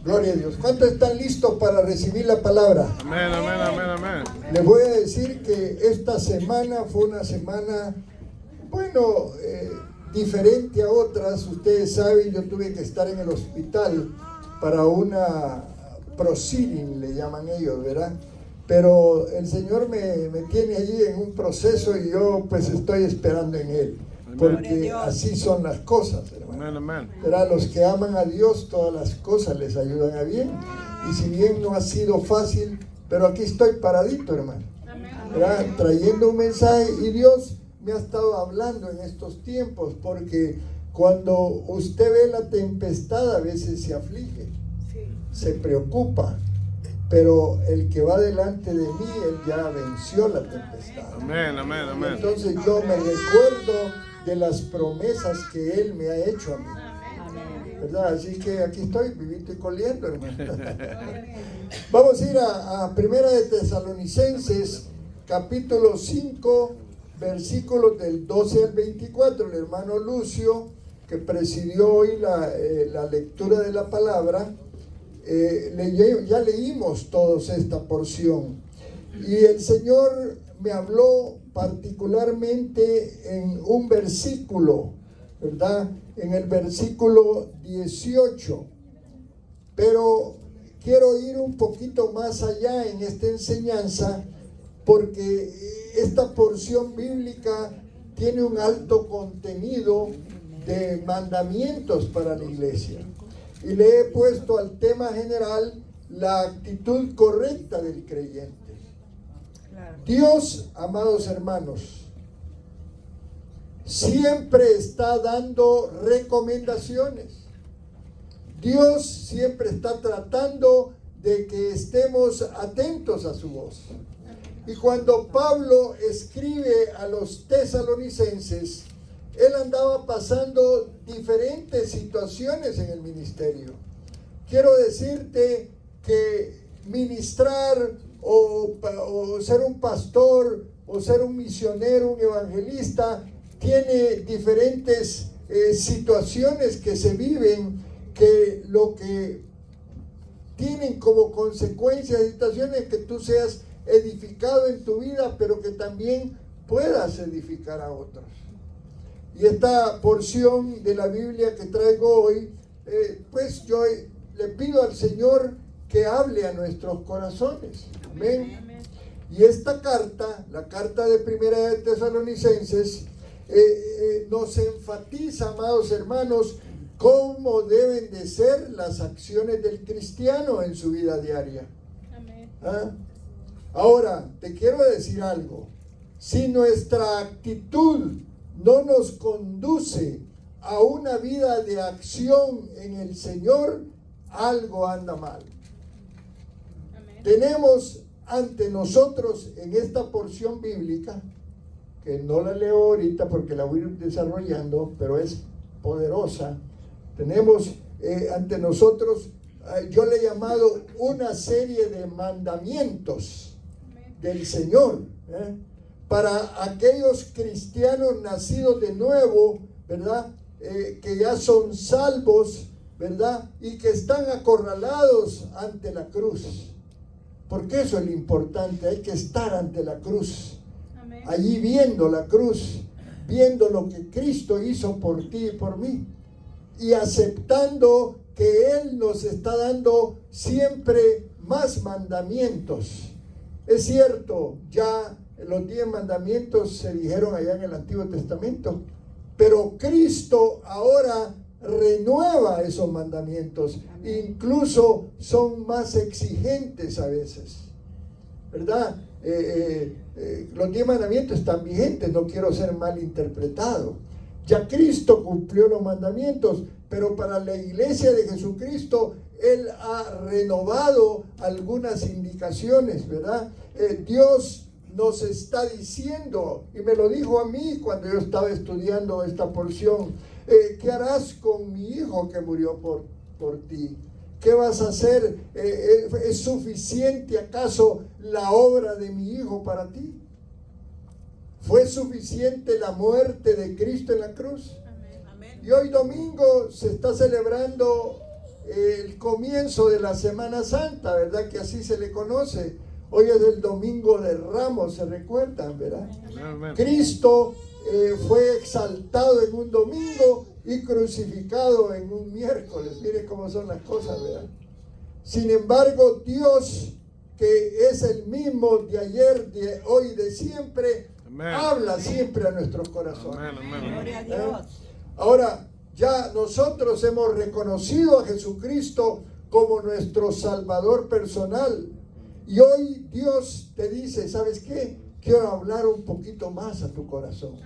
Gloria a Dios. ¿Cuántos están listos para recibir la palabra? Amén, amén, amén, amén. Les voy a decir que esta semana fue una semana, diferente a otras. Ustedes saben, yo tuve que estar en el hospital para una proceeding, le llaman ellos, ¿verdad? Pero el Señor me tiene allí en un proceso y yo pues estoy esperando en Él. Porque así son las cosas, hermano. Amén, amén. ¿Verdad? Los que aman a Dios, todas las cosas les ayudan a bien. Y si bien no ha sido fácil, pero aquí estoy paradito, hermano. ¿Verdad? Trayendo un mensaje, y Dios me ha estado hablando en estos tiempos, porque cuando usted ve la tempestad a veces se aflige, se preocupa, pero el que va delante de mí, él ya venció la tempestad. Amén, amén, amén. Entonces yo me recuerdo de las promesas que Él me ha hecho a mí, ¿verdad? Así que aquí estoy, vivito y coliendo, hermano. Vamos a ir a Primera de Tesalonicenses, capítulo 5, versículos del 12 al 24. El hermano Lucio, que presidió hoy la lectura de la palabra, ya leímos todos esta porción. Y el Señor me habló particularmente en un versículo, ¿verdad? En el versículo 18. Pero quiero ir un poquito más allá en esta enseñanza, porque esta porción bíblica tiene un alto contenido de mandamientos para la iglesia. Y le he puesto al tema general la actitud correcta del creyente. Dios, amados hermanos, siempre está dando recomendaciones. Dios siempre está tratando de que estemos atentos a su voz. Y cuando Pablo escribe a los tesalonicenses, él andaba pasando diferentes situaciones en el ministerio. Quiero decirte que ministrar o ser un pastor o ser un misionero, un evangelista, tiene diferentes situaciones que se viven, que lo que tienen como consecuencia de situaciones que tú seas edificado en tu vida, pero que también puedas edificar a otros. Y esta porción de la Biblia que traigo hoy, pues yo le pido al Señor que hable a nuestros corazones. Amén. Y esta carta, la carta de Primera de Tesalonicenses, nos enfatiza, amados hermanos, cómo deben de ser las acciones del cristiano en su vida diaria. ¿Ah? Ahora, te quiero decir algo. Si nuestra actitud no nos conduce a una vida de acción en el Señor, algo anda mal. Tenemos ante nosotros en esta porción bíblica, que no la leo ahorita porque la voy a ir desarrollando, pero es poderosa. Tenemos ante nosotros, yo le he llamado una serie de mandamientos del Señor, para aquellos cristianos nacidos de nuevo, ¿verdad? Que ya son salvos, ¿verdad? Y que están acorralados ante la cruz. Porque eso es lo importante, hay que estar ante la cruz. Amén. Allí viendo la cruz, viendo lo que Cristo hizo por ti y por mí. Y aceptando que Él nos está dando siempre más mandamientos. Es cierto, ya los 10 mandamientos se dijeron allá en el Antiguo Testamento, pero Cristo ahora renueva esos mandamientos. Incluso son más exigentes a veces, ¿verdad? Los 10 mandamientos están vigentes, no quiero ser mal interpretado. Ya Cristo cumplió los mandamientos, pero para la iglesia de Jesucristo Él ha renovado algunas indicaciones, ¿verdad? Dios nos está diciendo, y me lo dijo a mí cuando yo estaba estudiando esta porción, ¿qué harás con mi hijo que murió por ti? ¿Qué vas a hacer? ¿Es suficiente acaso la obra de mi hijo para ti? ¿Fue suficiente la muerte de Cristo en la cruz? Y hoy domingo se está celebrando el comienzo de la Semana Santa, ¿verdad? Que así se le conoce. Hoy es el Domingo de Ramos, ¿se recuerdan, verdad? Amén. Cristo fue exaltado en un domingo y crucificado en un miércoles. Miren cómo son las cosas, ¿verdad? Sin embargo, Dios, que es el mismo de ayer, de hoy, de siempre, Amén. habla siempre a nuestros corazones. Amén. Gloria a Dios. Ahora, ya nosotros hemos reconocido a Jesucristo como nuestro Salvador personal. Y hoy Dios te dice, ¿sabes qué? Quiero hablar un poquito más a tu corazón.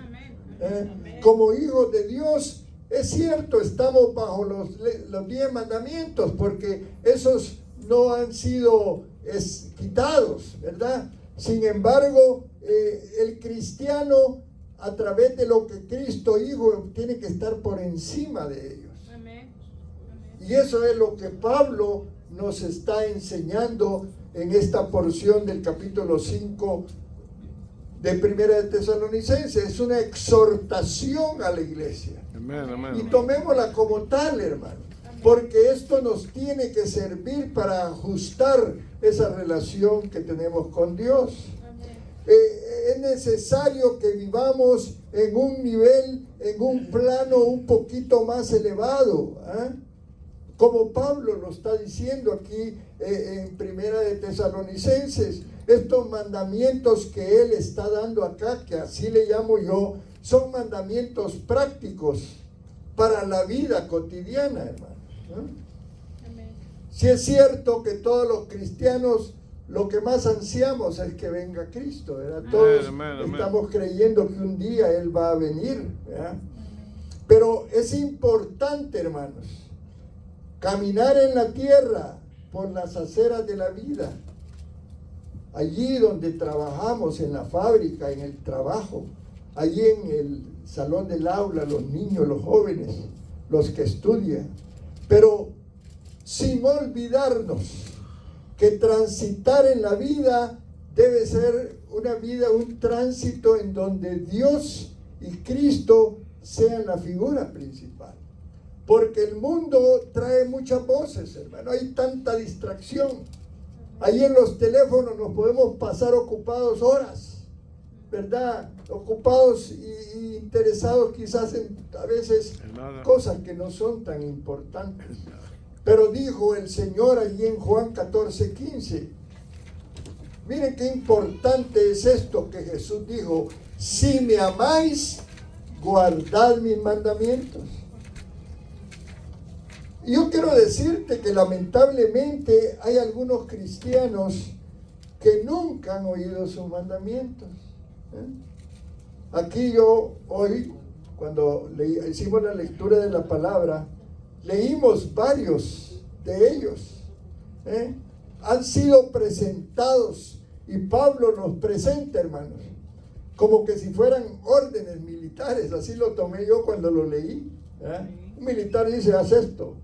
Como hijos de Dios, es cierto, estamos bajo los 10 mandamientos, porque esos no han sido quitados, ¿verdad? Sin embargo, el cristiano, a través de lo que Cristo Hijo, tiene que estar por encima de ellos. Y eso es lo que Pablo nos está enseñando en esta porción del capítulo 5 de Primera de Tesalonicenses. Es una exhortación a la iglesia. Amén. Y tomémosla como tal, hermano, porque esto nos tiene que servir para ajustar esa relación que tenemos con Dios. Es necesario que vivamos en un nivel, en un plano un poquito más elevado, como Pablo lo está diciendo aquí en Primera de Tesalonicenses. Estos mandamientos que él está dando acá, que así le llamo yo, son mandamientos prácticos para la vida cotidiana, hermano. Si es cierto que todos los cristianos lo que más ansiamos es que venga Cristo, ¿verdad? Todos estamos creyendo que un día Él va a venir, ¿verdad? Pero es importante, hermanos, caminar en la tierra por las aceras de la vida, allí donde trabajamos, en la fábrica, en el trabajo, allí en el salón del aula, los niños, los jóvenes, los que estudian, pero sin olvidarnos que transitar en la vida debe ser una vida, un tránsito en donde Dios y Cristo sean la figura principal. Porque el mundo trae muchas voces, hermano. Hay tanta distracción. Ahí en los teléfonos nos podemos pasar ocupados horas, ¿verdad? Ocupados y interesados quizás en a veces cosas que no son tan importantes. Pero dijo el Señor allí en Juan 14:15. Miren qué importante es esto que Jesús dijo: si me amáis, guardad mis mandamientos. Y yo quiero decirte que lamentablemente hay algunos cristianos que nunca han oído sus mandamientos. Aquí yo hoy, cuando hicimos la lectura de la palabra, leímos varios de ellos. Han sido presentados, y Pablo nos presenta, hermanos, como que si fueran órdenes militares. Así lo tomé yo cuando lo leí. Un militar dice: haz esto,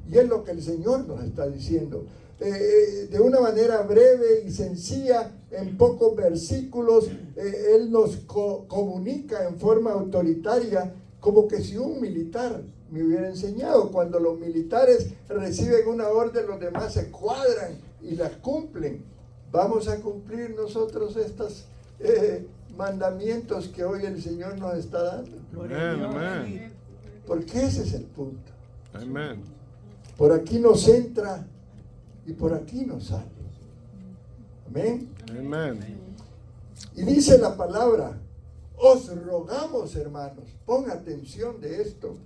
y es lo que el Señor nos está diciendo. De una manera breve y sencilla, en pocos versículos, Él nos comunica en forma autoritaria, como que si un militar me hubiera enseñado. Cuando los militares reciben una orden, los demás se cuadran y las cumplen. Vamos a cumplir nosotros estos mandamientos que hoy el Señor nos está dando. Amén. Porque ese es el punto. Amén. Por aquí nos entra y por aquí nos sale. Amén. Amén. Y dice la palabra: os rogamos, hermanos, ponga atención de esto,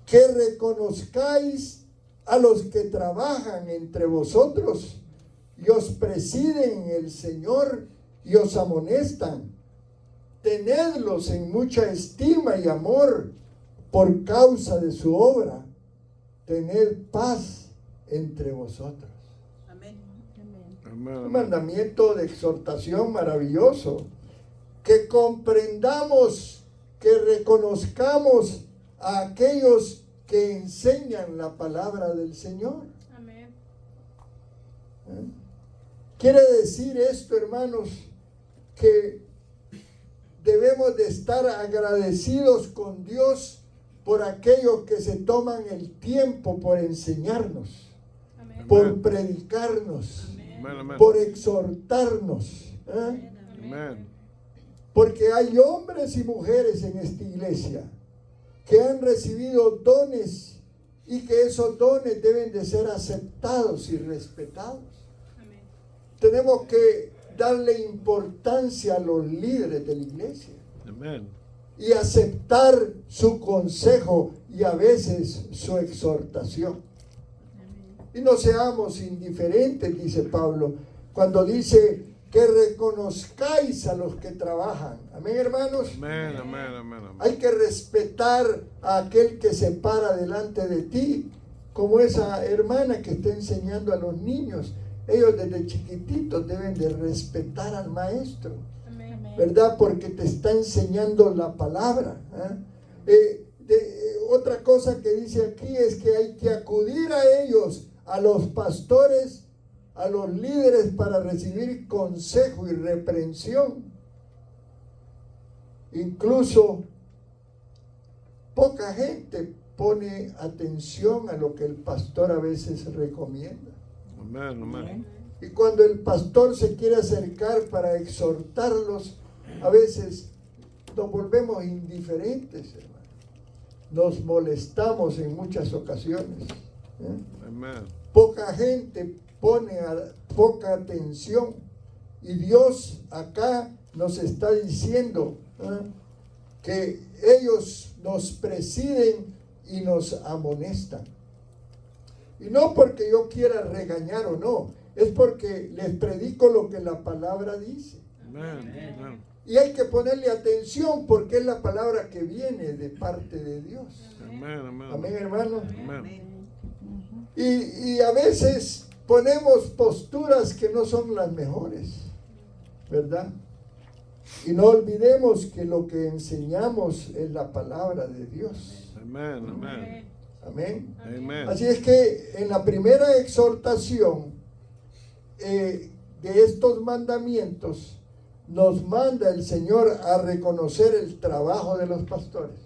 que reconozcáis a los que trabajan entre vosotros y os presiden en el Señor y os amonestan. Tenedlos en mucha estima y amor por causa de su obra. Tened paz entre vosotros. Amén. Un mandamiento de exhortación maravilloso. Que comprendamos, que reconozcamos a aquellos que enseñan la palabra del Señor. Amén. Quiere decir esto, hermanos, que debemos de estar agradecidos con Dios por aquellos que se toman el tiempo por enseñarnos, Amén. por predicarnos, Amén, amén. por exhortarnos. ¿Eh? Amén. Porque hay hombres y mujeres en esta iglesia que han recibido dones y que esos dones deben de ser aceptados y respetados. Amén. Tenemos que darle importancia a los líderes de la iglesia Amén. y aceptar su consejo y a veces su exhortación. Y no seamos indiferentes, dice Pablo, cuando dice que reconozcáis a los que trabajan. Amén, hermanos. Amén, amén, amén, amén. Hay que respetar a aquel que se para delante de ti, como esa hermana que está enseñando a los niños. Ellos desde chiquititos deben de respetar al maestro, Amén. ¿verdad? Porque te está enseñando la palabra. Otra cosa que dice aquí es que hay que acudir a ellos, a los pastores, a los líderes, para recibir consejo y reprensión. Incluso poca gente pone atención a lo que el pastor a veces recomienda. Amén, amén. Y cuando el pastor se quiere acercar para exhortarlos, a veces nos volvemos indiferentes, hermano. Nos molestamos en muchas ocasiones. Amén. Poca gente pone poca atención. Y Dios acá nos está diciendo que ellos nos presiden y nos amonestan. Y no porque yo quiera regañar o no, es porque les predico lo que la palabra dice. Amén, amén. Y hay que ponerle atención porque es la palabra que viene de parte de Dios. Amén, amén. Amén, hermano. Amén. Y a veces ponemos posturas que no son las mejores, ¿verdad? Y no olvidemos que lo que enseñamos es la palabra de Dios. Amén, amén. Amén. Amén. Así es que en la primera exhortación de estos mandamientos nos manda el Señor a reconocer el trabajo de los pastores,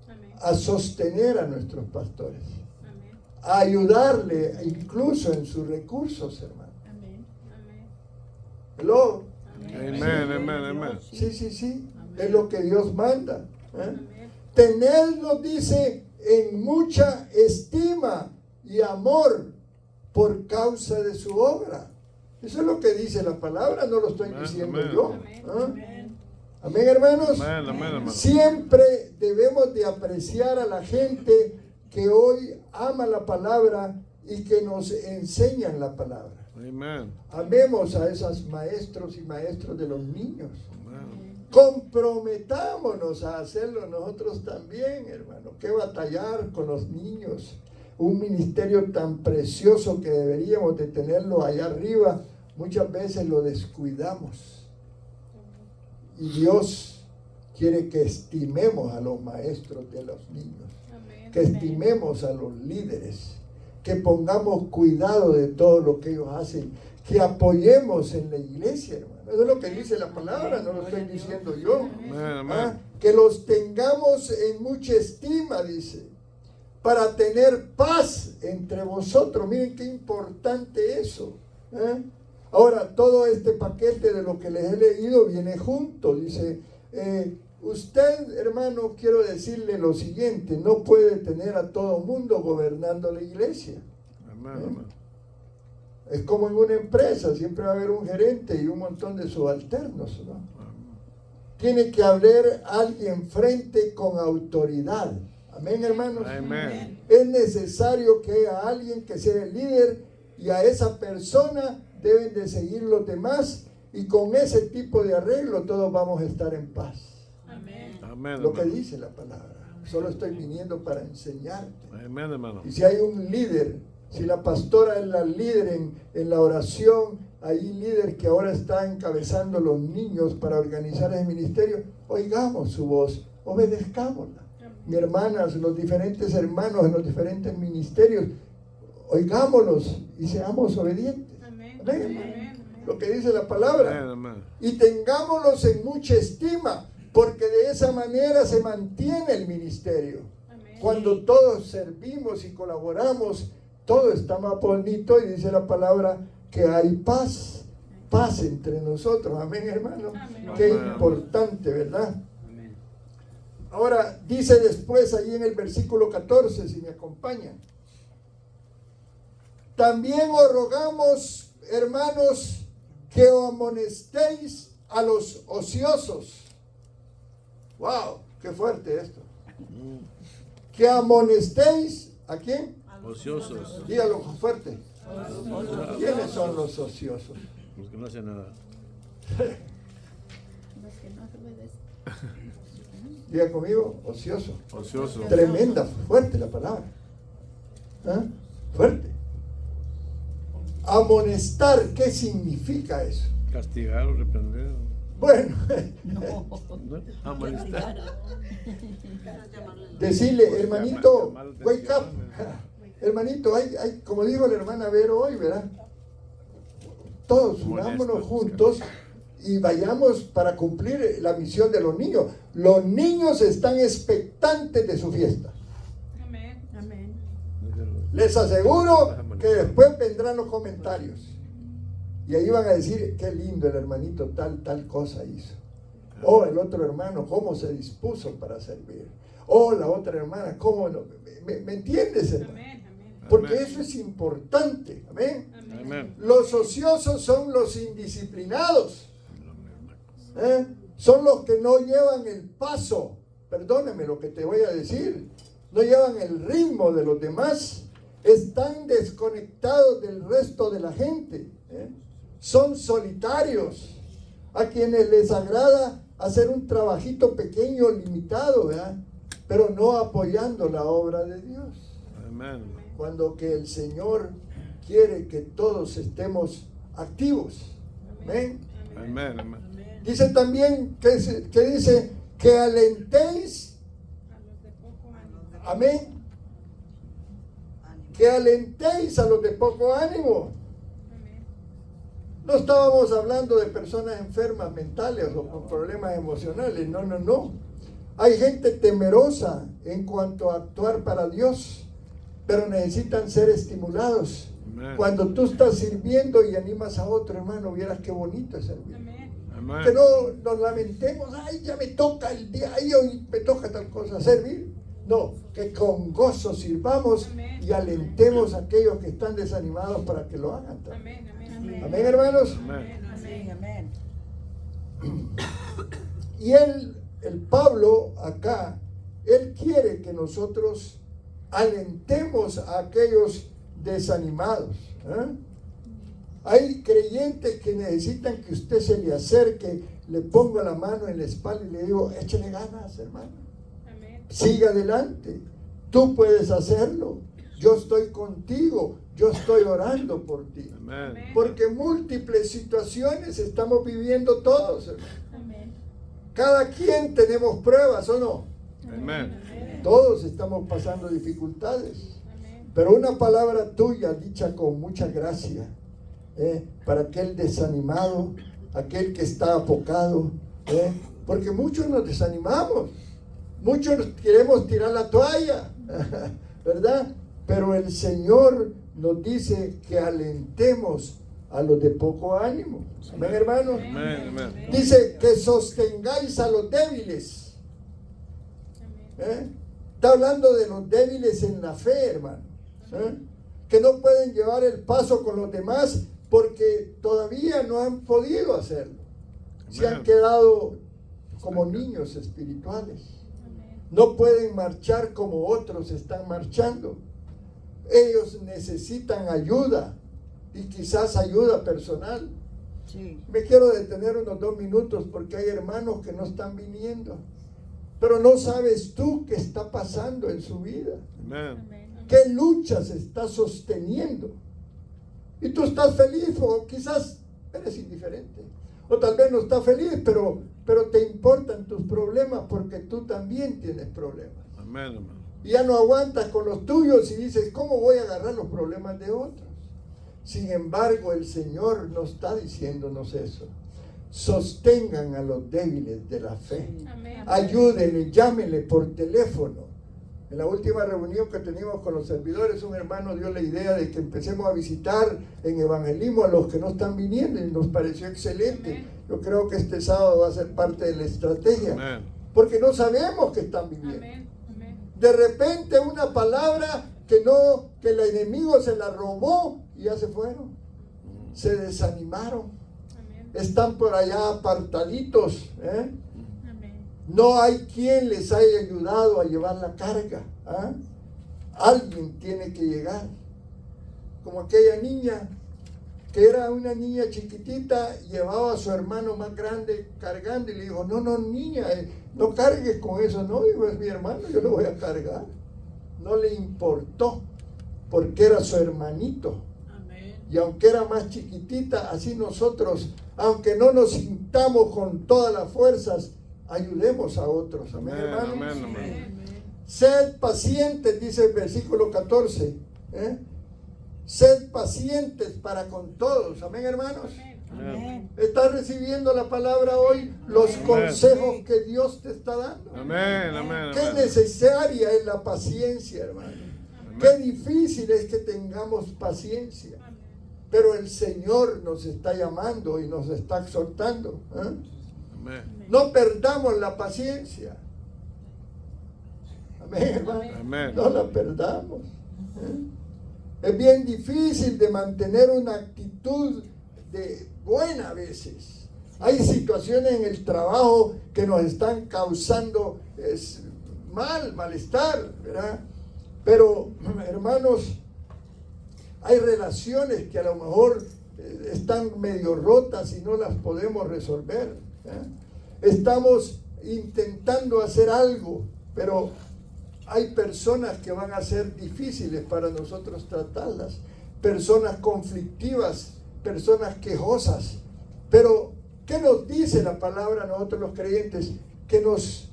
Amén. a sostener a nuestros pastores, Amén. a ayudarle incluso en sus recursos, hermano. Amén. Amén. Hello. Amén, amén, amén. Sí, es lo que Dios manda. Amén. Tenedlos, dice, en mucha estima y amor por causa de su obra. Eso es lo que dice la palabra, no lo estoy Amén, diciendo amén. yo. Amén. ¿Ah? Amén. Amén, hermanos. Amén, amén, hermano. Siempre debemos de apreciar a la gente que hoy ama la palabra y que nos enseñan la palabra. Amén. Amemos a esos maestros y maestros de los niños. Amén. Comprometámonos a hacerlo nosotros también, hermano. Que batallar con los niños. Un ministerio tan precioso que deberíamos de tenerlo allá arriba, muchas veces lo descuidamos. Y Dios quiere que estimemos a los maestros de los niños, Amén. que estimemos a los líderes, que pongamos cuidado de todo lo que ellos hacen, que apoyemos en la iglesia, hermano. Eso es lo que dice la palabra, no lo estoy diciendo yo. Amén, Ah, amén. que los tengamos en mucha estima, dice, para tener paz entre vosotros. Miren qué importante eso. Ahora, todo este paquete de lo que les he leído viene junto. Dice, usted, hermano, quiero decirle lo siguiente: no puede tener a todo mundo gobernando la iglesia. Amén, amén. Es como en una empresa, siempre va a haber un gerente y un montón de subalternos, ¿no? Tiene que haber alguien frente con autoridad. Amén, hermanos. Amén. Es necesario que haya alguien que sea el líder, y a esa persona deben de seguir los demás, y con ese tipo de arreglo todos vamos a estar en paz. Amén. Amén, Lo que hermano. dice la palabra. Solo estoy viniendo para enseñarte. Amén, hermano. Y si hay un líder, si la pastora es la líder en la oración, hay líder que ahora está encabezando los niños para organizar el ministerio, oigamos su voz, obedezcámosla. Mi hermanas, los diferentes hermanos en los diferentes ministerios, oigámonos y seamos obedientes. Amén. Amén. Amén. Lo que dice la palabra. Amén, amén. Y tengámoslos en mucha estima. porque de esa manera se mantiene el ministerio. Amén. Cuando todos servimos y colaboramos, todo está más bonito y dice la palabra que hay paz, paz entre nosotros. Amén, hermano. Amén. Qué Amén. importante, ¿verdad? Amén. Ahora dice después ahí en el versículo 14, si me acompañan. También os rogamos, hermanos, que os amonestéis a los ociosos. ¡Wow! ¡Qué fuerte esto! Que amonestéis, ¿a quién? Ociosos. Dígalo fuerte. ¿Quiénes son los ociosos? Los que no hacen nada. Los que no se obedecen. Diga conmigo, ocioso. Ocioso. Tremenda, fuerte la palabra. ¿Ah? Fuerte. Amonestar, ¿qué significa eso? Castigar o reprender. Bueno, No. ¿No? Amonestar. decirle, hermanito, Llamar la wake up. atención. Hermanito, hay, como dijo la hermana Vero hoy, ¿verdad? Todos unámonos Molestos, juntos y vayamos para cumplir la misión de los niños. Los niños están expectantes de su fiesta. Amén. Amén. Les aseguro que después vendrán los comentarios. Y ahí van a decir, qué lindo el hermanito tal cosa hizo. O el otro hermano, cómo se dispuso para servir. O la otra hermana, cómo no. ¿Me entiendes, hermano? Amén. Amén. Porque Amén. eso es importante. Amén. Amén. Amén. Los ociosos son los indisciplinados. Son los que no llevan el paso. Perdóneme lo que te voy a decir. No llevan el ritmo de los demás. Están desconectados del resto de la gente. Son solitarios. A quienes les agrada hacer un trabajito pequeño, limitado, ¿verdad? Pero no apoyando la obra de Dios. Amén. Cuando que el Señor quiere que todos estemos activos. Amén. Amén. Amén. Dice también que dice que alentéis. A los de poco ánimo. Amén. Que alentéis a los de poco ánimo. Amén. No estábamos hablando de personas enfermas mentales o con problemas emocionales. No, no, no. Hay gente temerosa en cuanto a actuar para Dios, pero necesitan ser estimulados. Amén. Cuando tú estás sirviendo y animas a otro, hermano, vieras qué bonito es servir. Amén. Amén. Que no nos lamentemos, ay, ya me toca el día, ay, hoy me toca tal cosa, servir. No, que con gozo sirvamos y alentemos a aquellos que están desanimados para que lo hagan también. Amén. Amén. Amén, hermanos. Amén. Amén. Amén. Y el Pablo acá, él quiere que nosotros alentemos a aquellos desanimados. Hay creyentes que necesitan que usted se le acerque, le ponga la mano en la espalda y le digo, échale ganas, hermano. Amén. Siga adelante, tú puedes hacerlo. Yo estoy contigo, yo estoy orando por ti. Amén. Porque múltiples situaciones estamos viviendo todos, hermano. Amén. Cada quien tenemos pruebas, ¿o no? Amén. Todos estamos pasando dificultades. Amén. Pero una palabra tuya dicha con mucha gracia, para aquel desanimado, aquel que está apocado, porque muchos nos desanimamos, muchos queremos tirar la toalla, ¿verdad? Pero el Señor nos dice que alentemos a los de poco ánimo. Amén, hermanos. Amén. Amén. Dice que sostengáis a los débiles. Amén. Está hablando de los débiles en la fe, hermano. Que no pueden llevar el paso con los demás porque todavía no han podido hacerlo. Se han quedado como niños espirituales. Amén. No pueden marchar como otros están marchando. Ellos necesitan ayuda y quizás ayuda personal. Sí. Me quiero detener unos 2 minutos porque hay hermanos que no están viniendo. Pero no sabes tú qué está pasando en su vida. Amén. Amén. ¿Qué lucha se está sosteniendo? Y tú estás feliz o quizás eres indiferente. O tal vez no estás feliz, pero te importan tus problemas porque tú también tienes problemas. Amén, hermano. Y ya no aguantas con los tuyos y dices, ¿cómo voy a agarrar los problemas de otros? Sin embargo, el Señor no está diciéndonos eso. sostengan a los débiles de la fe. Amén. Ayúdenle, llámenle por teléfono. En la última reunión que teníamos con los servidores, un hermano dio la idea de que empecemos a visitar en evangelismo a los que no están viniendo y nos pareció excelente. Amén. Yo creo que este sábado va a ser parte de la estrategia, Amén. porque no sabemos que están viniendo. Amén. Amén. De repente una palabra que el enemigo se la robó y ya se fueron. Se desanimaron. Amén. Están por allá apartaditos, ¿eh? Amén. No hay quien les haya ayudado a llevar la carga. ¿Ah? Alguien tiene que llegar. Como aquella niña, que era una niña chiquitita, llevaba a su hermano más grande cargando y le dijo, no, niña, no cargues con eso. No, digo, es mi hermano, yo lo voy a cargar. No le importó, porque era su hermanito. Y aunque era más chiquitita, así nosotros, aunque no nos sintamos con todas las fuerzas, ayudemos a otros. Amén, Amén, hermanos. amén, amén. Sed pacientes, dice el versículo 14. ¿eh? Sed pacientes para con todos. Amén, hermanos. Amén. ¿Estás recibiendo la palabra hoy? Los Amén. consejos que Dios te está dando. Amén, amén, Qué amén. necesaria es la paciencia, hermano. Qué difícil es que tengamos paciencia. Pero el Señor nos está llamando y nos está exhortando. ¿eh? Amén. No perdamos la paciencia. Amén, hermano. Amén. No la perdamos. ¿eh? Es bien difícil de mantener una actitud de buena a veces. Hay situaciones en el trabajo que nos están causando malestar, ¿verdad? Pero, hermanos, hay relaciones que a lo mejor están medio rotas y no las podemos resolver. Estamos intentando hacer algo, pero hay personas que van a ser difíciles para nosotros tratarlas. Personas conflictivas, personas quejosas. Pero, ¿qué nos dice la palabra a nosotros los creyentes? Que nos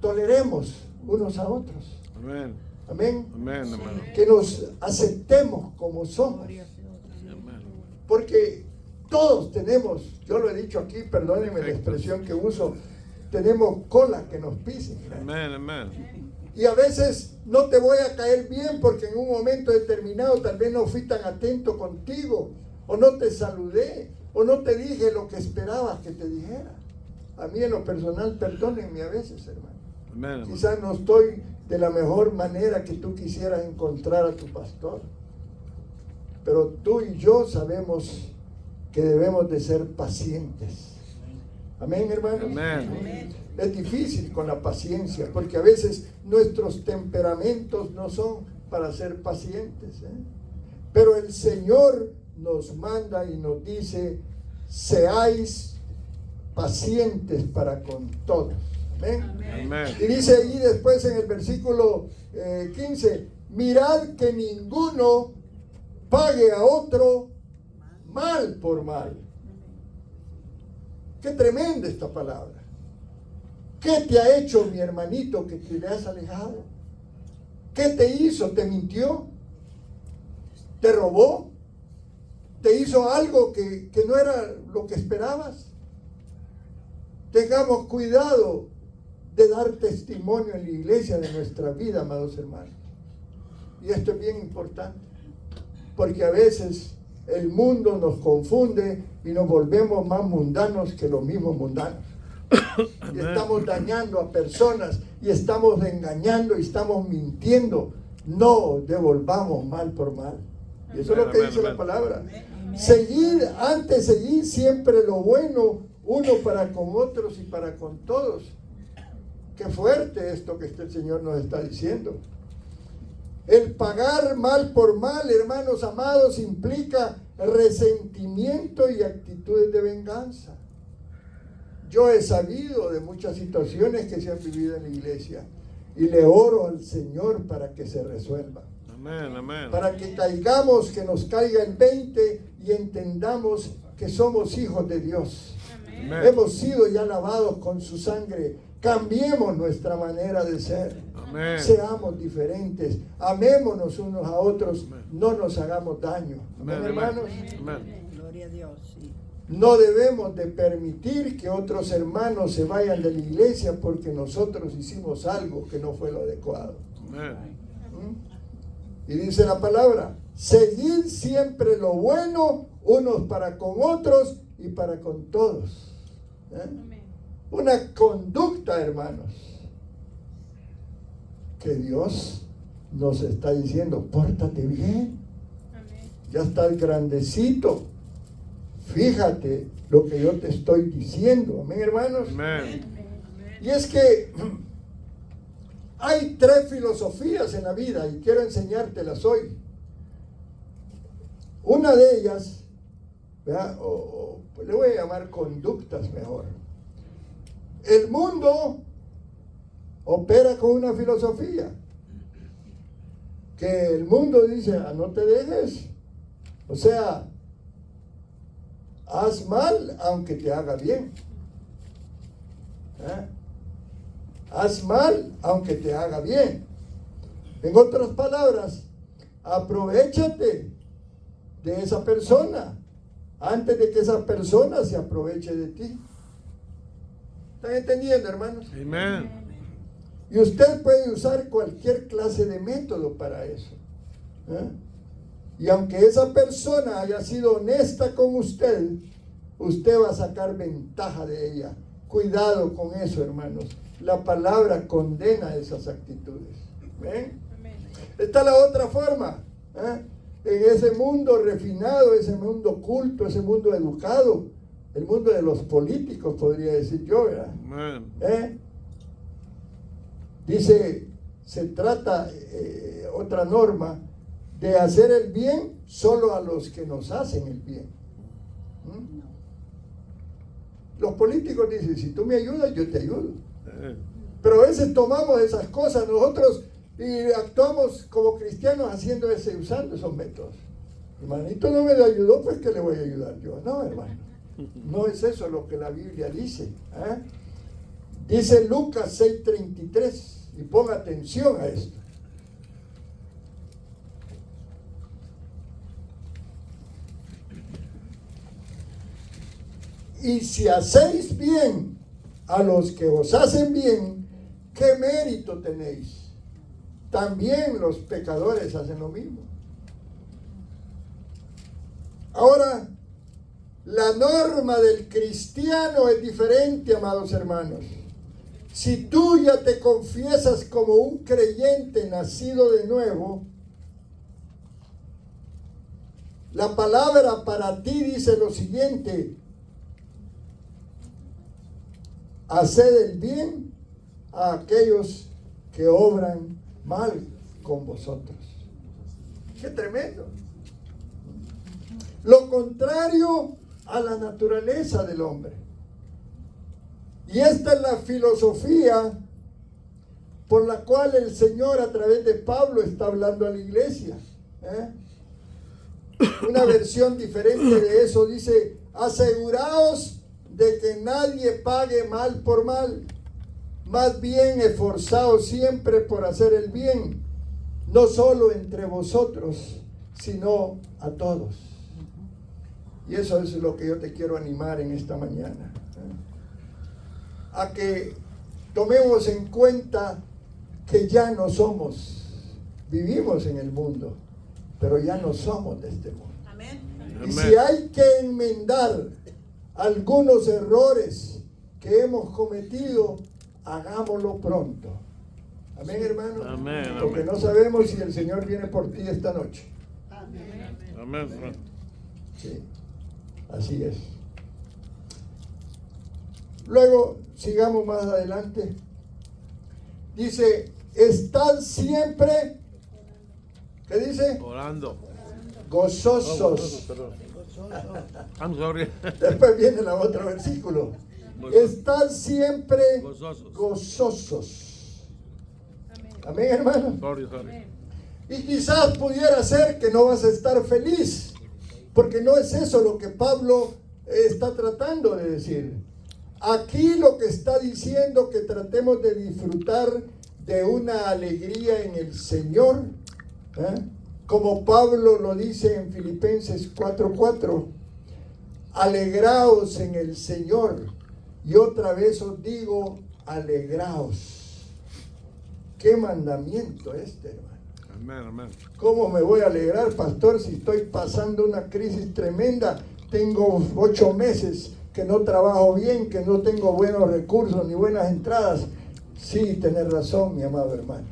toleremos unos a otros. Amén. Amén. Amén, hermano. Que nos aceptemos como somos. Gloria a Dios. Amén. Porque todos tenemos, yo lo he dicho aquí, perdónenme la expresión que uso, tenemos cola que nos pisen. Amén, amén. Y a veces no te voy a caer bien porque en un momento determinado tal vez no fui tan atento contigo, o no te saludé, o no te dije lo que esperabas que te dijera. A mí en lo personal, perdónenme a veces, hermano. Amén, hermano. Quizás no estoy de la mejor manera que tú quisieras encontrar a tu pastor. Pero tú y yo sabemos que debemos de ser pacientes. Amén, hermanos. Amén. Es difícil con la paciencia, porque a veces nuestros temperamentos no son para ser pacientes. Pero el Señor nos manda y nos dice, seáis pacientes para con todos. Amén. Amén. Y dice ahí después en el versículo 15, mirad que ninguno pague a otro mal por mal. Qué tremenda esta palabra. ¿Qué te ha hecho mi hermanito que te le has alejado? ¿Qué te hizo? ¿Te mintió? ¿Te robó? ¿Te hizo algo que no era lo que esperabas? Tengamos cuidado de dar testimonio en la iglesia de nuestra vida, amados hermanos. Y esto es bien importante, porque a veces el mundo nos confunde y nos volvemos más mundanos que los mismos mundanos. Y estamos dañando a personas y estamos engañando y estamos mintiendo. No devolvamos mal por mal. Y eso es lo que dice la palabra. Seguir siempre lo bueno, uno para con otros y para con todos. Qué fuerte esto que el Señor nos está diciendo. El pagar mal por mal, hermanos amados, implica resentimiento y actitudes de venganza. Yo he sabido de muchas situaciones que se han vivido en la iglesia y le oro al Señor para que se resuelva. Amén, amén. Para que caigamos, que nos caiga el 20 y entendamos que somos hijos de Dios. Amén. Hemos sido ya lavados con su sangre. Cambiemos nuestra manera de ser. Amén. Seamos diferentes. Amémonos unos a otros. No nos hagamos daño. Amén, Amén, hermanos. Amén. Gloria a Dios. Sí. No debemos de permitir que otros hermanos se vayan de la iglesia porque nosotros hicimos algo que no fue lo adecuado. Amen. Y dice la palabra, seguid siempre lo bueno, unos para con otros y para con todos. Amén. Una conducta, hermanos, que Dios nos está diciendo, pórtate bien, Amén. ya estás grandecito, fíjate lo que yo te estoy diciendo. Amén, hermanos. Amen. Y es que hay 3 filosofías en la vida y quiero enseñártelas hoy. Una de ellas, ¿verdad? Le voy a llamar conductas mejor. El mundo opera con una filosofía. Que el mundo dice, no te dejes. O sea, haz mal aunque te haga bien. Haz mal aunque te haga bien. En otras palabras, aprovéchate de esa persona antes de que esa persona se aproveche de ti. ¿Están entendiendo, hermanos? Amen. Y usted puede usar cualquier clase de método para eso. Y aunque esa persona haya sido honesta con usted, usted va a sacar ventaja de ella. Cuidado con eso, hermanos. La palabra condena esas actitudes. ¿Ven? Amén. Está la otra forma. En ese mundo refinado, ese mundo culto, ese mundo educado, el mundo de los políticos, podría decir yo, ¿verdad? Amen. Dice, se trata, otra norma, de hacer el bien solo a los que nos hacen el bien. Los políticos dicen, si tú me ayudas, yo te ayudo. Pero a veces tomamos esas cosas nosotros y actuamos como cristianos usando esos métodos. Hermanito no me ayudó, pues que le voy a ayudar yo. No, hermano. No es eso lo que la Biblia dice. Dice Lucas 6:33. Y ponga atención a esto. Y si hacéis bien a los que os hacen bien, ¿qué mérito tenéis? También los pecadores hacen lo mismo. Ahora, la norma del cristiano es diferente, amados hermanos. Si tú ya te confiesas como un creyente nacido de nuevo, la palabra para ti dice lo siguiente: haced el bien a aquellos que obran mal con vosotros. ¡Qué tremendo! Lo contrario a la naturaleza del hombre. Y esta es la filosofía por la cual el Señor a través de Pablo está hablando a la iglesia. Una versión diferente de eso dice: aseguraos de que nadie pague mal por mal, más bien esforzaos siempre por hacer el bien, no solo entre vosotros, sino a todos. Y eso es lo que yo te quiero animar en esta mañana, a que tomemos en cuenta que ya no somos, vivimos en el mundo, pero ya no somos de este mundo. Amén. Y si hay que enmendar algunos errores que hemos cometido, hagámoslo pronto. Amén, hermano. Amén, Porque amén. no sabemos si el Señor viene por ti esta noche. Amen. Sí, así es. Luego, sigamos más adelante. Dice, estad siempre, ¿qué dice? Orando. Gozosos. Perdón. I'm sorry. Después viene el otro versículo. Estad siempre Gozosos. gozosos. Amén. Amén, hermano. Sorry. Amén. Y quizás pudiera ser que no vas a estar feliz, porque no es eso lo que Pablo está tratando de decir. Aquí lo que está diciendo que tratemos de disfrutar de una alegría en el Señor, como Pablo lo dice en Filipenses 4:4. alegraos en el Señor. Y otra vez os digo, alegraos. ¿Qué mandamiento hermano? Amén, amén. ¿Cómo me voy a alegrar, pastor, si estoy pasando una crisis tremenda? Tengo 8 meses que no trabajo bien, que no tengo buenos recursos ni buenas entradas. Sí, tenés razón, mi amado hermano.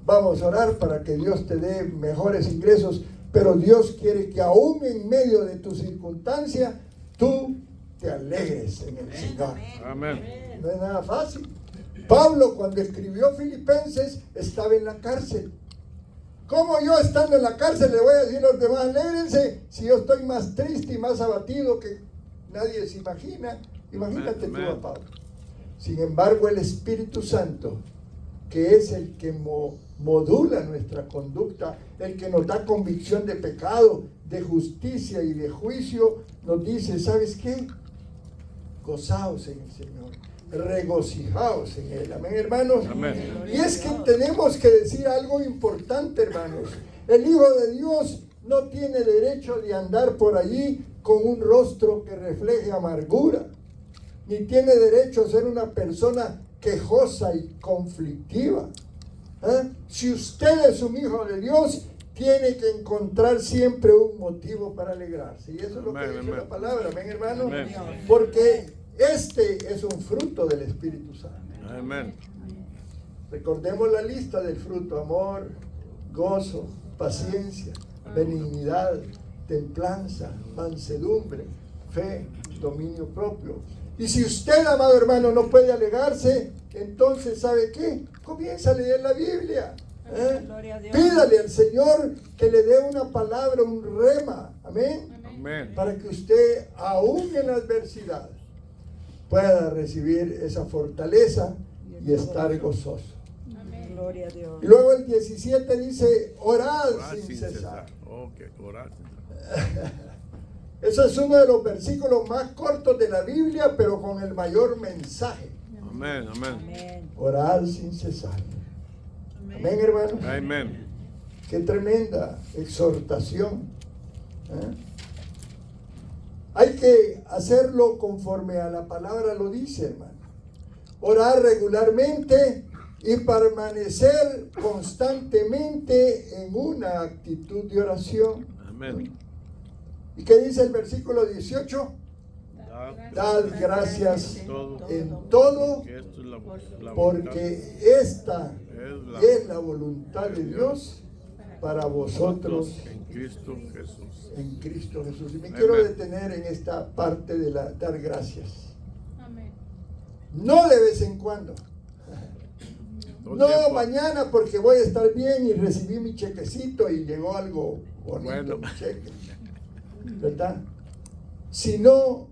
Vamos a orar para que Dios te dé mejores ingresos, pero Dios quiere que aún en medio de tu circunstancia, tú te alegres en el Señor. Amén. No es nada fácil. Pablo, cuando escribió Filipenses, estaba en la cárcel. ¿Cómo yo, estando en la cárcel, le voy a decir a los demás, alégrense, si yo estoy más triste y más abatido que nadie se imagina? Imagínate tú a Pablo. Sin embargo, el Espíritu Santo, que es el que modula nuestra conducta, el que nos da convicción de pecado, de justicia y de juicio, nos dice, ¿sabes qué? Gozaos en el Señor, regocijaos en Él. Amén, hermanos. Amén. Y es que tenemos que decir algo importante, hermanos. El Hijo de Dios no tiene derecho de andar por allí con un rostro que refleje amargura, ni tiene derecho a ser una persona quejosa y conflictiva. Si usted es un hijo de Dios, tiene que encontrar siempre un motivo para alegrarse. Y eso es lo que dice la palabra, amén, hermano. Amén. Porque este es un fruto del Espíritu Santo. Amén. Recordemos la lista del fruto: amor, gozo, paciencia, benignidad, templanza, mansedumbre, fe, dominio propio. Y si usted, amado hermano, no puede alegrarse, entonces, ¿sabe qué? Comienza a leer la Biblia. Gloria a Dios. Pídale al Señor que le dé una palabra, un rema. Amén. Amén. Para que usted, aún en la adversidad, pueda recibir esa fortaleza y estar gozoso. Gloria a Dios. Y luego el 17 dice, orad Orar sin cesar. Ok, orar sin cesar. Eso es uno de los versículos más cortos de la Biblia, pero con el mayor mensaje. Amén, amén. Amén. Orar sin cesar. Amén, hermano. Amén. Qué tremenda exhortación. Hay que hacerlo conforme a la palabra lo dice, hermano. Orar regularmente y permanecer constantemente en una actitud de oración. Amén. ¿Y qué dice el versículo 18? Dad gracias Todo. en todo, Que esto es la porque esta es la voluntad de Dios para vosotros en Cristo Jesús. en Cristo Jesús. Y me Amén. quiero detener en esta parte de la dar gracias. Amén. No de vez en cuando. Todo No tiempo. mañana porque voy a estar bien y recibí mi chequecito y llegó algo bonito, Bueno. mi cheque. ¿Verdad? Sino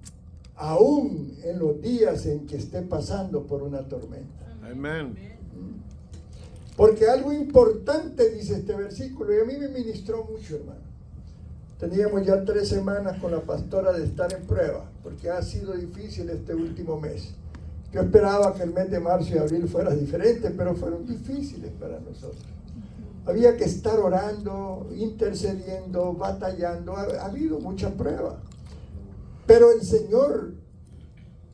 aún en los días en que esté pasando por una tormenta. Amén. Porque algo importante dice este versículo, y a mí me ministró mucho, hermano. Teníamos ya 3 semanas con la pastora de estar en prueba, porque ha sido difícil este último mes. Yo esperaba que el mes de marzo y abril fuera diferente, pero fueron difíciles para nosotros. Había que estar orando, intercediendo, batallando. Ha habido mucha prueba. Pero el Señor,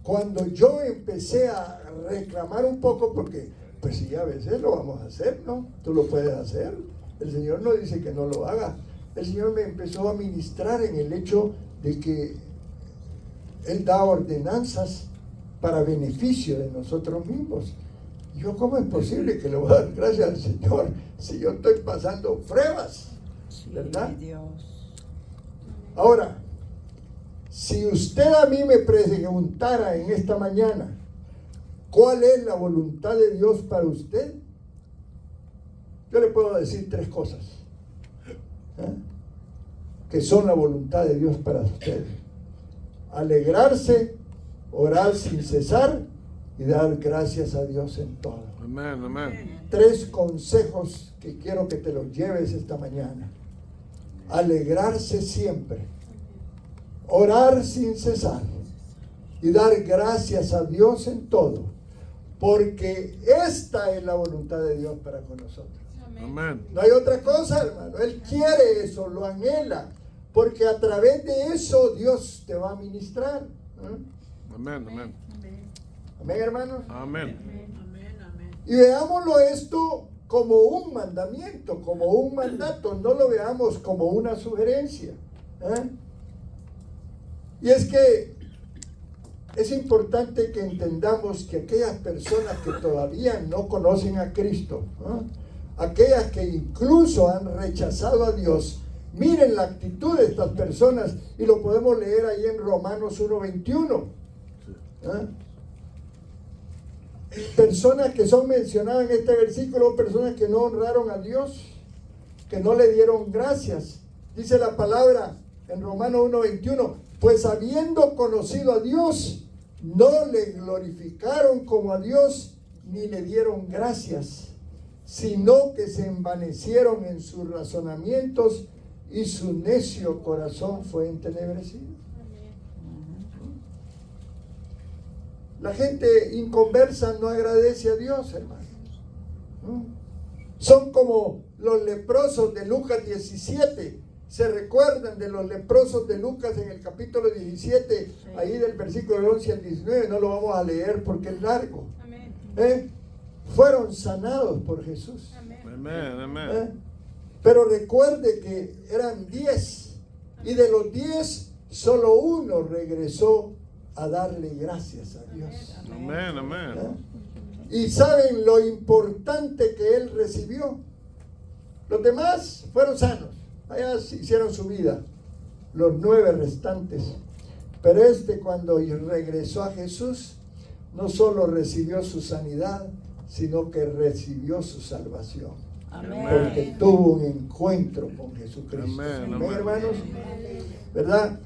cuando yo empecé a reclamar un poco, porque pues sí, a veces lo vamos a hacer, ¿no? Tú lo puedes hacer. El Señor no dice que no lo haga. El Señor me empezó a ministrar en el hecho de que Él da ordenanzas para beneficio de nosotros mismos. Yo, ¿cómo es posible que le voy a dar gracias al Señor si yo estoy pasando pruebas? ¿Verdad? Sí, Dios. Ahora, si usted a mí me preguntara en esta mañana, ¿cuál es la voluntad de Dios para usted? Yo le puedo decir 3 cosas que son la voluntad de Dios para usted: alegrarse, orar sin cesar y dar gracias a Dios en todo. Amén, amén. 3 consejos que quiero que te los lleves esta mañana: alegrarse siempre, orar sin cesar y dar gracias a Dios en todo, porque esta es la voluntad de Dios para con nosotros. Amén. No hay otra cosa, hermano. Él quiere eso, lo anhela, porque a través de eso Dios te va a ministrar. Amén, amén. Amén, hermanos. Amén. Y veámoslo esto como un mandamiento, como un mandato, no lo veamos como una sugerencia. Y es que es importante que entendamos que aquellas personas que todavía no conocen a Cristo, aquellas que incluso han rechazado a Dios, miren la actitud de estas personas, y lo podemos leer ahí en Romanos 1:21. Personas que son mencionadas en este versículo, personas que no honraron a Dios, que no le dieron gracias. Dice la palabra en Romanos 1:21, pues habiendo conocido a Dios, no le glorificaron como a Dios, ni le dieron gracias, sino que se envanecieron en sus razonamientos, y su necio corazón fue entenebrecido. La gente inconversa no agradece a Dios, hermano. Son como los leprosos de Lucas 17. ¿Se recuerdan de los leprosos de Lucas en el capítulo 17? Ahí del versículo 11 al 19. No lo vamos a leer porque es largo. Fueron sanados por Jesús. Amén, amén. Pero recuerde que eran 10. Y de los 10, solo uno regresó a darle gracias a Dios. Amén, amén. Y saben lo importante que él recibió. Los demás fueron sanos, allá hicieron su vida, los 9 restantes. Pero cuando regresó a Jesús, no solo recibió su sanidad, sino que recibió su salvación. Amén. Porque tuvo un encuentro con Jesucristo. Amén, Amén, hermanos. Amén. ¿Verdad?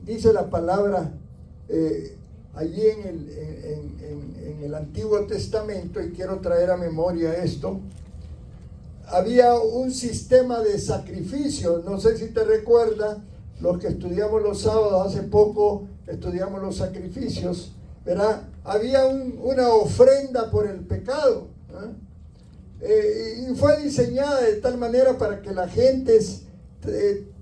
Dice la palabra allí en el Antiguo Testamento, y quiero traer a memoria esto, había un sistema de sacrificio. No sé si te recuerdas, los que estudiamos los sábados, hace poco estudiamos los sacrificios, ¿verdad? Había una ofrenda por el pecado, y fue diseñada de tal manera para que la gente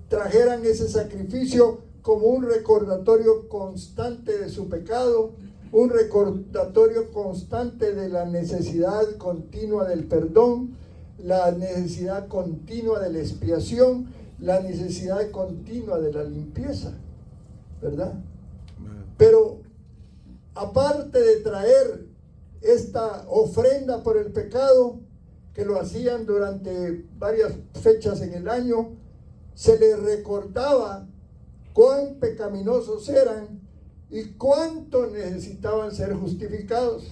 trajeran ese sacrificio como un recordatorio constante de su pecado, un recordatorio constante de la necesidad continua del perdón, la necesidad continua de la expiación, la necesidad continua de la limpieza, ¿verdad? Pero aparte de traer esta ofrenda por el pecado, que lo hacían durante varias fechas en el año, se les recordaba cuán pecaminosos eran y cuánto necesitaban ser justificados.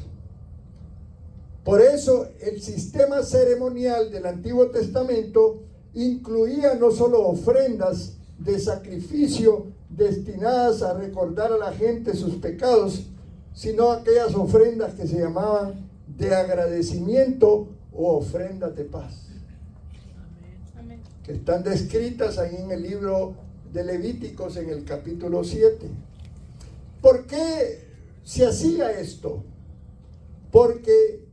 Por eso el sistema ceremonial del Antiguo Testamento incluía no solo ofrendas de sacrificio destinadas a recordar a la gente sus pecados, sino aquellas ofrendas que se llamaban de agradecimiento o ofrendas de paz, que están descritas ahí en el libro de Levíticos en el capítulo 7. ¿Por qué se hacía esto? Porque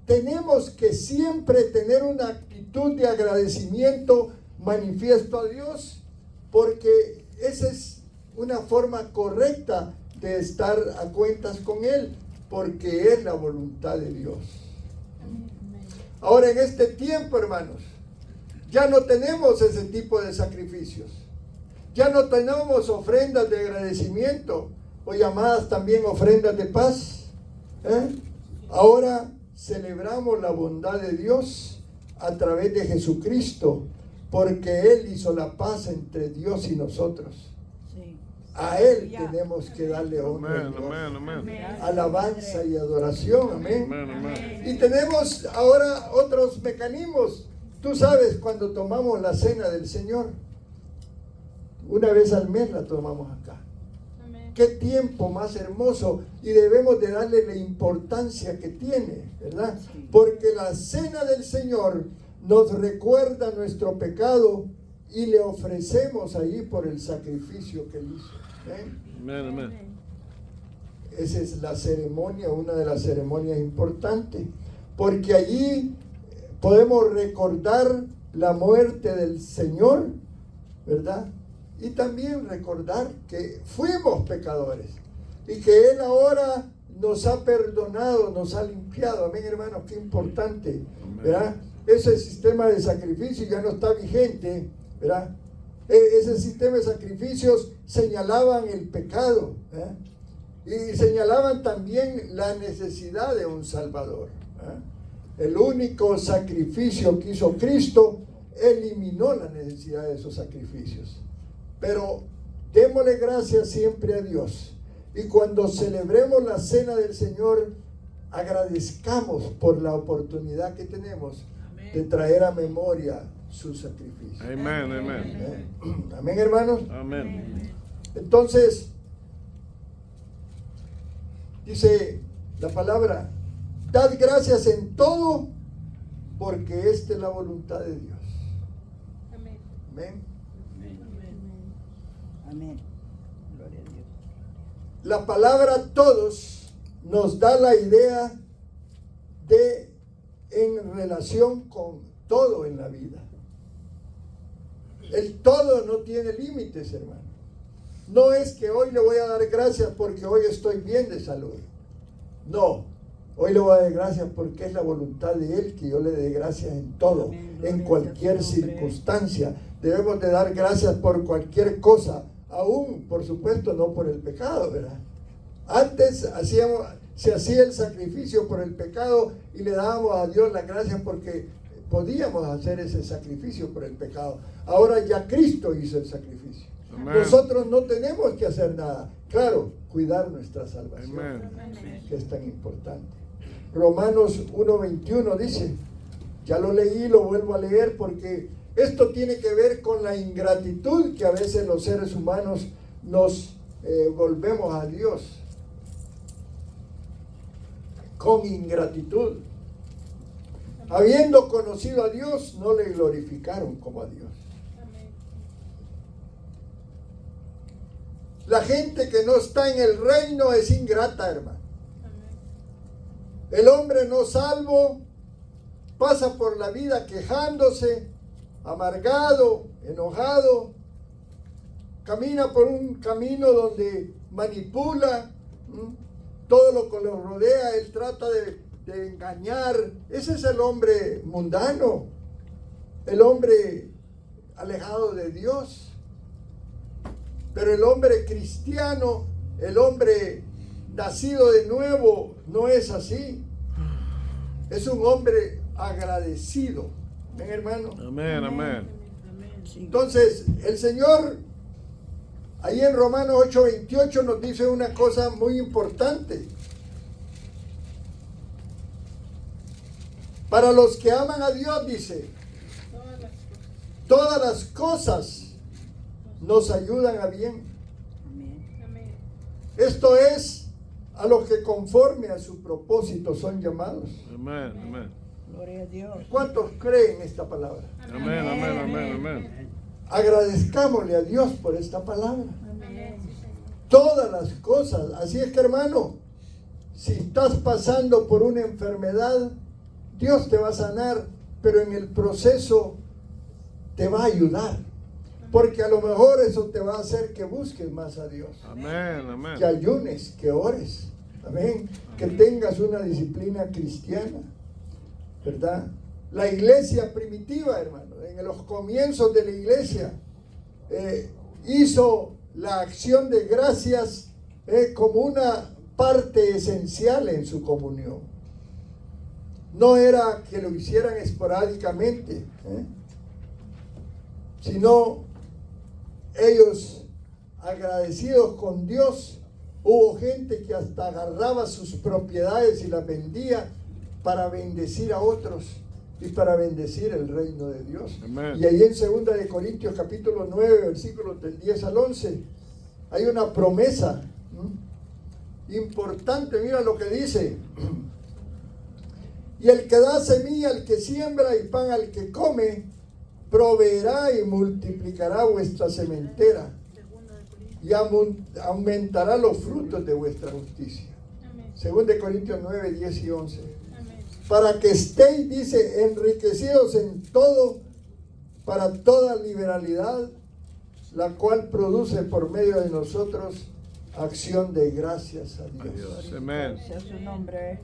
tenemos que siempre tener una actitud de agradecimiento manifiesto a Dios, porque esa es una forma correcta de estar a cuentas con Él, porque es la voluntad de Dios. Ahora, en este tiempo, hermanos, ya no tenemos ese tipo de sacrificios. Ya no tenemos ofrendas de agradecimiento, o llamadas también ofrendas de paz. Ahora celebramos la bondad de Dios a través de Jesucristo, porque Él hizo la paz entre Dios y nosotros. Sí. A Él tenemos que darle honra, Amén, amén, amén. alabanza y adoración. Amén. Amén, amén. Y tenemos ahora otros mecanismos. Tú sabes, cuando tomamos la cena del Señor, una vez al mes la tomamos acá. Qué tiempo más hermoso, y debemos de darle la importancia que tiene, ¿verdad? Porque la cena del Señor nos recuerda nuestro pecado y le ofrecemos ahí por el sacrificio que Él hizo. Amén, amén. Esa es la ceremonia, una de las ceremonias importantes, porque allí podemos recordar la muerte del Señor, ¿verdad? Y también recordar que fuimos pecadores y que Él ahora nos ha perdonado, nos ha limpiado. Amén, hermanos, qué importante, ¿verdad? Ese sistema de sacrificio ya no está vigente, ¿verdad? Ese sistema de sacrificios señalaban el pecado, ¿verdad? Y señalaban también la necesidad de un Salvador, ¿verdad? El único sacrificio que hizo Cristo eliminó la necesidad de esos sacrificios. Pero démosle gracias siempre a Dios. Y cuando celebremos la cena del Señor, agradezcamos por la oportunidad que tenemos de traer a memoria su sacrificio. Amen, amen. Amén, hermanos. Amen. Entonces, dice la palabra, dad gracias en todo, porque esta es la voluntad de Dios. Amén. Amén. Amén. Gloria a Dios. La palabra todos nos da la idea de en relación con todo en la vida. El todo no tiene límites, hermano. No es que hoy le voy a dar gracias porque hoy estoy bien de salud. No, hoy le voy a dar gracias porque es la voluntad de Él que yo le dé gracias en todo, Amén. en Gloria cualquier a su nombre. circunstancia. Debemos de dar gracias por cualquier cosa, aún, por supuesto, no por el pecado, ¿verdad? Antes se hacía el sacrificio por el pecado y le dábamos a Dios las gracias porque podíamos hacer ese sacrificio por el pecado. Ahora ya Cristo hizo el sacrificio. Amén. Nosotros no tenemos que hacer nada. Claro, cuidar nuestra salvación, Amen. que es tan importante. Romanos 1:21 dice, ya lo leí, lo vuelvo a leer porque esto tiene que ver con la ingratitud que a veces los seres humanos nos volvemos a Dios. Con ingratitud. Habiendo conocido a Dios, no le glorificaron como a Dios. Amén. La gente que no está en el reino es ingrata, hermano. Amén. El hombre no salvo pasa por la vida quejándose, amargado, enojado, camina por un camino donde manipula todo lo que lo rodea, él trata de engañar. Ese es el hombre mundano, el hombre alejado de Dios. Pero el hombre cristiano, el hombre nacido de nuevo, no es así. Es un hombre agradecido. ¿Ven, hermano? Amen, amen. Sí. Entonces, el Señor, ahí en Romanos 8:28 nos dice una cosa muy importante. Para los que aman a Dios, dice, Todas las cosas. todas las cosas nos ayudan a bien. Amén. Amén. Esto es a los que conforme a su propósito son llamados. Amen, amen. Gloria a Dios. ¿Cuántos creen esta palabra? Amen, amen, amen, amen. Agradezcámosle a Dios por esta palabra. Amén. Sí, Señor. Todas las cosas. Así es que, hermano, si estás pasando por una enfermedad, Dios te va a sanar, pero en el proceso te va a ayudar. Porque a lo mejor eso te va a hacer que busques más a Dios. Amen, amen. Que ayunes, que ores. Amén. Que tengas una disciplina cristiana. ¿Verdad? La iglesia primitiva, hermano, en los comienzos de la iglesia, hizo la acción de gracias como una parte esencial en su comunión. No era que lo hicieran esporádicamente, sino ellos agradecidos con Dios. Hubo gente que hasta agarraba sus propiedades y las vendía para bendecir a otros y para bendecir el reino de Dios. Amén. Y ahí en 2 de Corintios capítulo 9, versículos del 10 al 11, hay una promesa importante. Mira lo que dice. Y el que da semilla al que siembra y pan al que come, proveerá y multiplicará vuestra sementera Segunda de Corintios. y aumentará los frutos de vuestra justicia. Amén. 2 de Corintios 9, 10 y 11. Amén. Para que estéis, dice, enriquecidos en todo para toda liberalidad, la cual produce por medio de nosotros acción de gracias a Dios. Dios. Amén. Sea su nombre.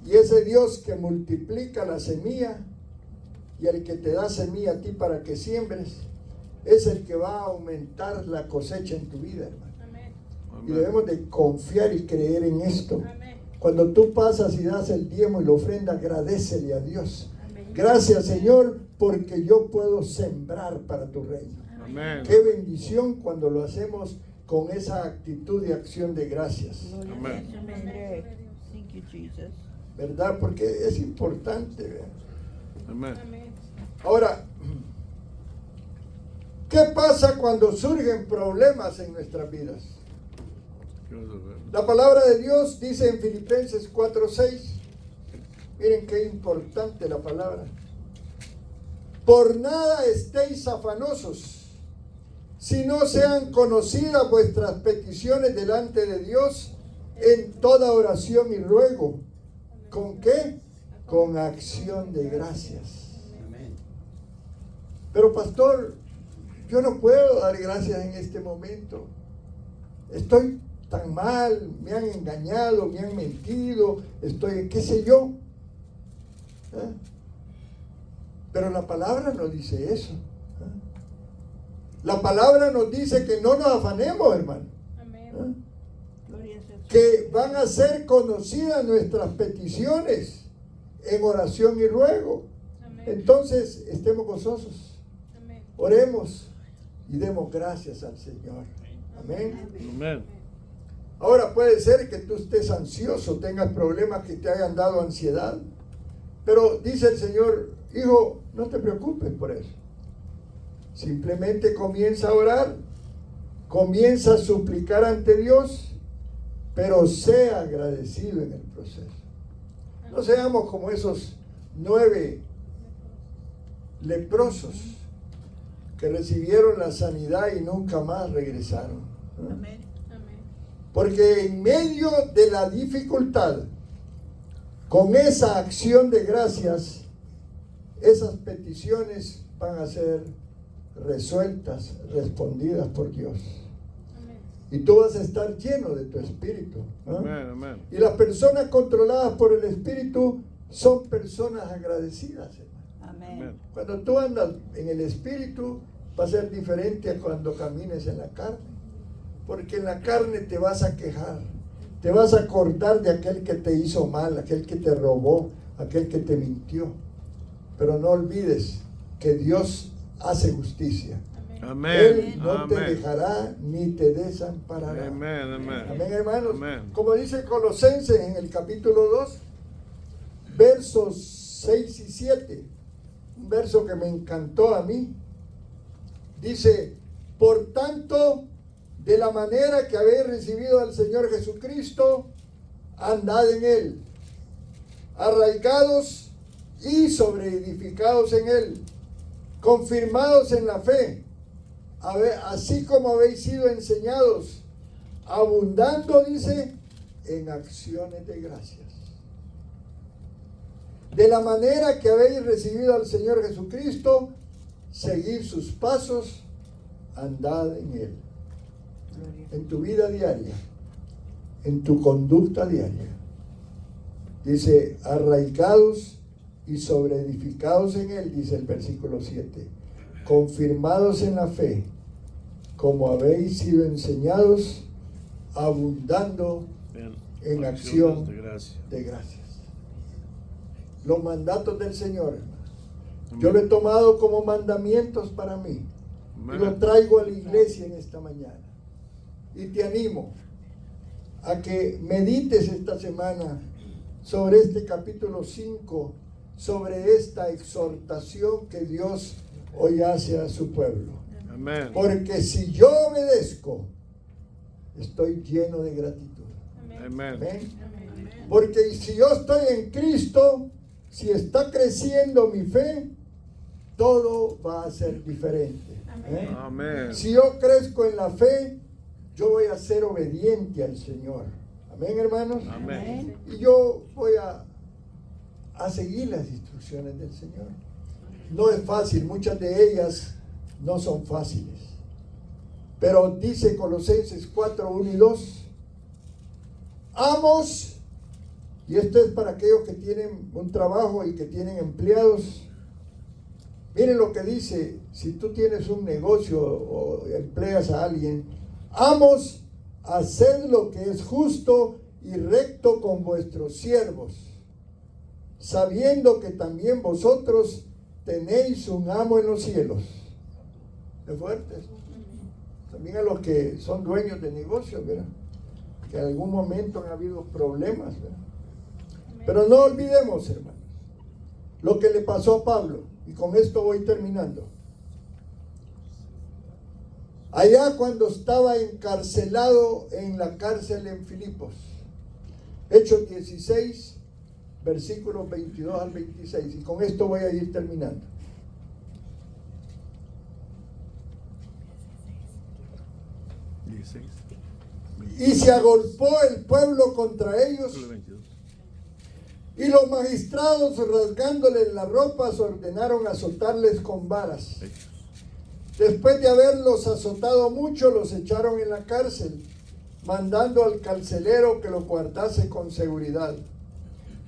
Y ese Dios que multiplica la semilla y el que te da semilla a ti para que siembres, es el que va a aumentar la cosecha en tu vida, hermano. Amén. Y debemos de confiar y creer en esto. Amén. Cuando tú pasas y das el diezmo y la ofrenda, agradécele a Dios. Amén. Gracias, Señor, porque yo puedo sembrar para tu reino. Amén. Qué bendición cuando lo hacemos con esa actitud de acción de gracias, Gloria a Amén. Dios, su nombre. Thank you, Jesus. ¿verdad? Porque es importante, ¿verdad? Amén. Amén. Ahora, ¿qué pasa cuando surgen problemas en nuestras vidas? La palabra de Dios dice en Filipenses 4:6, miren qué importante la palabra. Por nada estéis afanosos, si no sean conocidas vuestras peticiones delante de Dios en toda oración y ruego. ¿Con qué? Con acción de gracias. Pero pastor, yo no puedo dar gracias en este momento. Estoy tan mal, me han engañado, me han mentido, estoy, qué sé yo. ¿Eh? Pero la palabra no dice eso. ¿Eh? La palabra nos dice que no nos afanemos, hermano. Amén. ¿Eh? Gloria sea su Que van a ser conocidas nuestras peticiones en oración y ruego. Amén. Entonces, estemos gozosos, Amén. oremos y demos gracias al Señor. Amén. Amén. Ahora puede ser que tú estés ansioso, tengas problemas que te hayan dado ansiedad, pero dice el Señor, hijo, no te preocupes por eso. Simplemente comienza a orar, comienza a suplicar ante Dios, pero sea agradecido en el proceso. No seamos como esos 9 leprosos que recibieron la sanidad y nunca más regresaron. ¿No? Amén. Amén. Porque en medio de la dificultad, con esa acción de gracias, esas peticiones van a ser resueltas, respondidas por Dios. Amén. Y tú vas a estar lleno de tu espíritu. ¿No? Amén. Amén. Y las personas controladas por el espíritu son personas agradecidas, hermano. Amén. Amén. Cuando tú andas en el espíritu, va a ser diferente a cuando camines en la carne. Porque en la carne te vas a quejar, te vas a acordar de aquel que te hizo mal, aquel que te robó, aquel que te mintió. Pero no olvides que Dios hace justicia. Amén. Él Amén. no te Amén. dejará ni te desamparará. Amén. Amén. Amén, hermanos. Amén. Como dice Colosenses en el capítulo 2, versos 6 y 7, un verso que me encantó a mí. Dice, por tanto, de la manera que habéis recibido al Señor Jesucristo, andad en Él, arraigados y sobreedificados en Él, confirmados en la fe, así como habéis sido enseñados, abundando, dice, en acciones de gracias. De la manera que habéis recibido al Señor Jesucristo, seguid sus pasos, andad en Él. Gloria. En tu vida diaria, en tu conducta diaria. Dice, arraigados y sobreedificados en Él, dice el versículo 7, confirmados en la fe, como habéis sido enseñados, abundando Bien. en Acciones acción de gracia. de gracias. Los mandatos del Señor, hermano, Amén. yo lo he tomado como mandamientos para mí y Amén. lo traigo a la iglesia en esta mañana. Y te animo a que medites esta semana sobre este capítulo 5, sobre esta exhortación que Dios hoy hace a su pueblo. Amén. Porque si yo obedezco, estoy lleno de gratitud. Amén. Amén. Amén. Amén. Porque si yo estoy en Cristo, si está creciendo mi fe, todo va a ser diferente. ¿Eh? Amén. Si yo crezco en la fe, yo voy a ser obediente al Señor. Amén, hermanos. Amén. Y yo voy a seguir las instrucciones del Señor. no es fácil, muchas de ellas no son fáciles. Pero dice Colosenses 4, 1 y 2, amos, y esto es para aquellos que tienen un trabajo y que tienen empleados. Miren lo que dice, si tú tienes un negocio o empleas a alguien, amos, haced lo que es justo y recto con vuestros siervos, sabiendo que también vosotros tenéis un amo en los cielos. Es fuerte eso. También a los que son dueños de negocios, ¿verdad? Que en algún momento han habido problemas, ¿verdad? Pero no olvidemos, hermanos, lo que le pasó a Pablo, y con esto voy terminando. Allá cuando estaba encarcelado en la cárcel en Filipos, Hechos 16, versículos 22 al 26, y con esto voy a ir terminando. Y se agolpó el pueblo contra ellos, y los magistrados, rasgándoles las ropas, ordenaron azotarles con varas. Después de haberlos azotado mucho, los echaron en la cárcel, mandando al carcelero que los guardase con seguridad,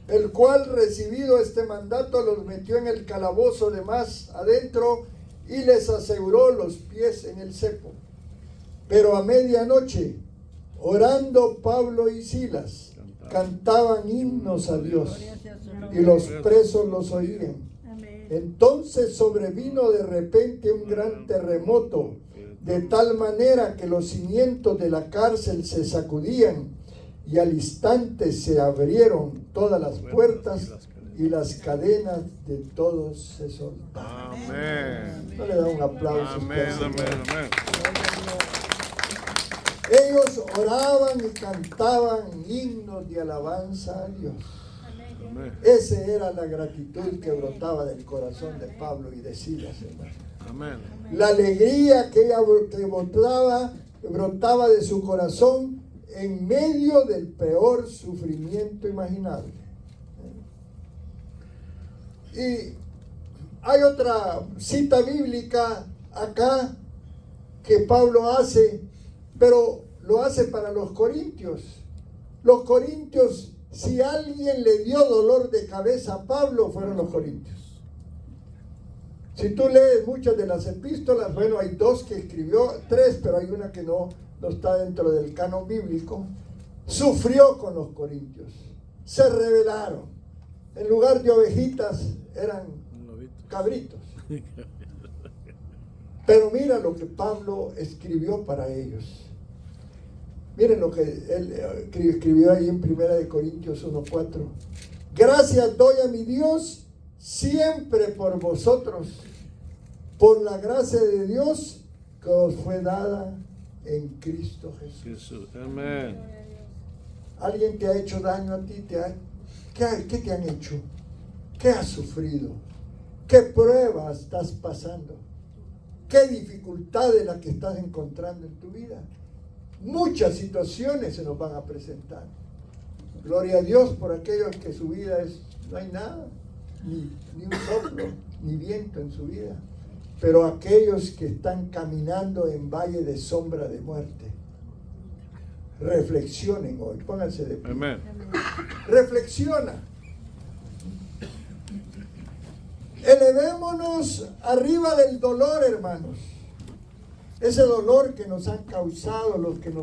el cual, recibido este mandato, los metió en el calabozo de más adentro y les aseguró los pies en el cepo. Pero a medianoche, orando Pablo y Silas, cantaban himnos a Dios, y los presos los oían. Amén. Entonces sobrevino de repente un gran terremoto, de tal manera que los cimientos de la cárcel se sacudían, y al instante se abrieron todas las puertas y las cadenas de todos se soltaron. Amén. No le da un aplauso. Amén, amén, amén. Ellos oraban y cantaban himnos de alabanza a Dios. Amén. Esa era la gratitud que brotaba del corazón de Pablo y de Silas, hermano. Amén. La alegría que brotaba de su corazón en medio del peor sufrimiento imaginable. Y hay otra cita bíblica acá que Pablo hace, pero lo hace para los corintios. Los corintios, si alguien le dio dolor de cabeza a Pablo, fueron los corintios. Si tú lees muchas de las epístolas, bueno, hay dos que escribió, tres, pero hay una que no está dentro del canon bíblico. Sufrió con los corintios, se rebelaron. En lugar de ovejitas, eran cabritos. Pero mira lo que Pablo escribió para ellos. Miren lo que él escribió ahí en 1 Corintios 1:4. Gracias doy a mi Dios siempre por vosotros, por la gracia de Dios que os fue dada en Cristo Jesús. Jesús. Amén. ¿Alguien te ha hecho daño a ti? ¿Qué te han hecho? ¿Qué has sufrido? ¿Qué pruebas estás pasando? ¿Qué dificultad es la que estás encontrando en tu vida? Muchas situaciones se nos van a presentar. Gloria a Dios por aquellos que su vida no hay nada, ni un soplo, ni viento en su vida. Pero aquellos que están caminando en valle de sombra de muerte, reflexionen hoy, pónganse de pie. Amén. Reflexiona. Elevémonos arriba del dolor, hermanos. Ese dolor que nos han causado los que nos